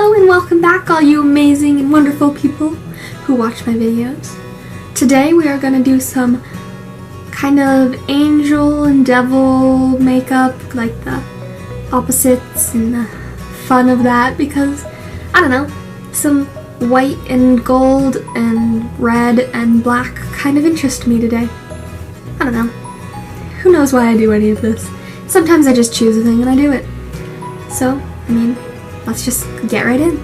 Hello and welcome back, all you amazing and wonderful people who watch my videos. Today we are going to do some kind of angel and devil makeup, like the opposites and the fun of that, because, I don't know, some white and gold and red and black kind of interest me today. I don't know. Who knows why I do any of this? Sometimes I just choose a thing and I do it. So, I mean, let's just get right in.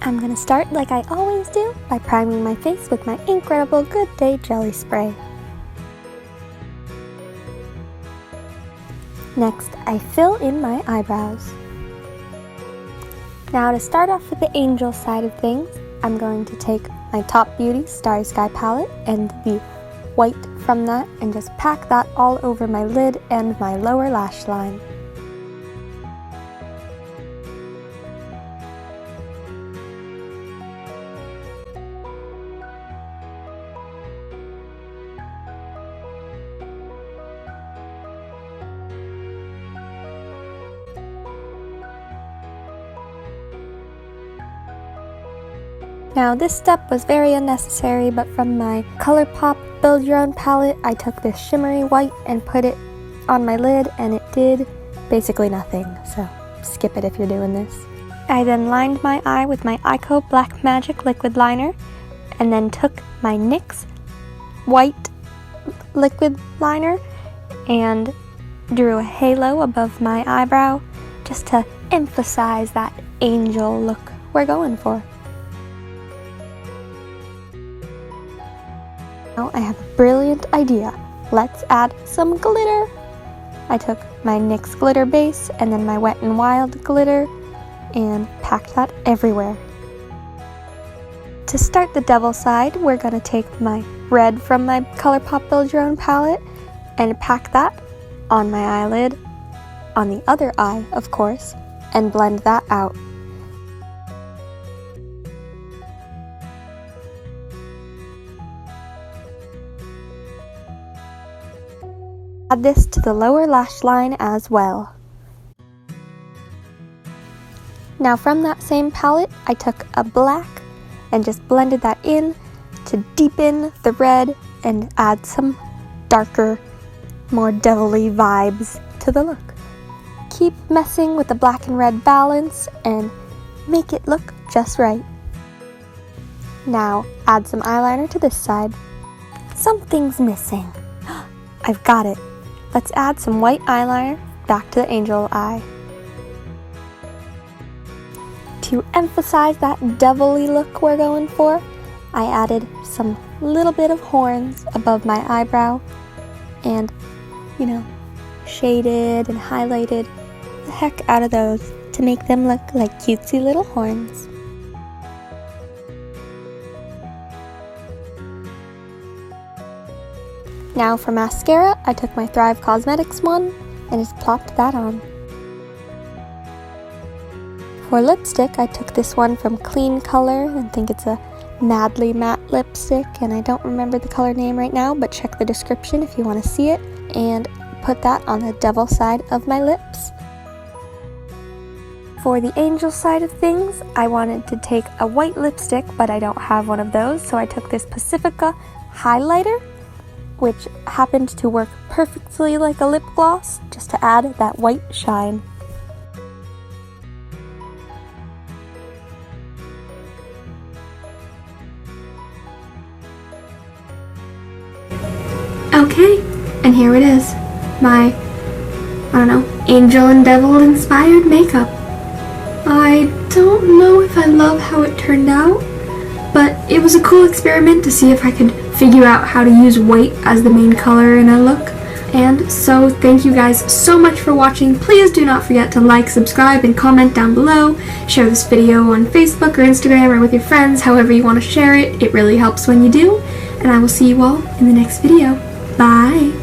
I'm gonna start like I always do by priming my face with my INC.Redible Good Day Jelly Spray. Next, I fill in my eyebrows. Now to start off with the angel side of things, I'm going to take my Top Beauty Starry Sky palette and the white from that and just pack that all over my lid and my lower lash line. Now this step was very unnecessary, but from my Colourpop Build Your Own palette, I took this shimmery white and put it on my lid, and it did basically nothing, so skip it if you're doing this. I then lined my eye with my Eyeko Black Magic liquid liner, and then took my NYX white liquid liner and drew a halo above my eyebrow just to emphasize that angel look we're going for. Now I have a brilliant idea. Let's add some glitter. I took my NYX glitter base and then my Wet n Wild glitter and packed that everywhere. To start the devil side, we're going to take my red from my Colourpop Build Your Own palette and pack that on my eyelid, on the other eye of course, and blend that out. Add this to the lower lash line as well. Now from that same palette, I took a black and just blended that in to deepen the red and add some darker, more devilly vibes to the look. Keep messing with the black and red balance and make it look just right. Now add some eyeliner to this side. Something's missing. I've got it. Let's add some white eyeliner back to the angel eye. To emphasize that devilly look we're going for, I added some little bit of horns above my eyebrow and, you know, shaded and highlighted the heck out of those to make them look like cutesy little horns. Now for mascara, I took my Thrive Causmetics one and just plopped that on. For lipstick, I took this one from Kleancolor and think it's a Madley matte lipstick, and I don't remember the color name right now, but check the description if you want to see it, and put that on the devil side of my lips. For the angel side of things, I wanted to take a white lipstick, but I don't have one of those, so I took this Pacifica highlighter, which happened to work perfectly like a lip gloss, just to add that white shine. Okay, and here it is. My, I don't know, angel and devil inspired makeup. I don't know if I love how it turned out, but it was a cool experiment to see if I could figure out how to use white as the main color in a look. And so thank you guys so much for watching. Please do not forget to like, subscribe, and comment down below. Share this video on Facebook or Instagram or with your friends, however you want to share it. It really helps when you do. And I will see you all in the next video. Bye!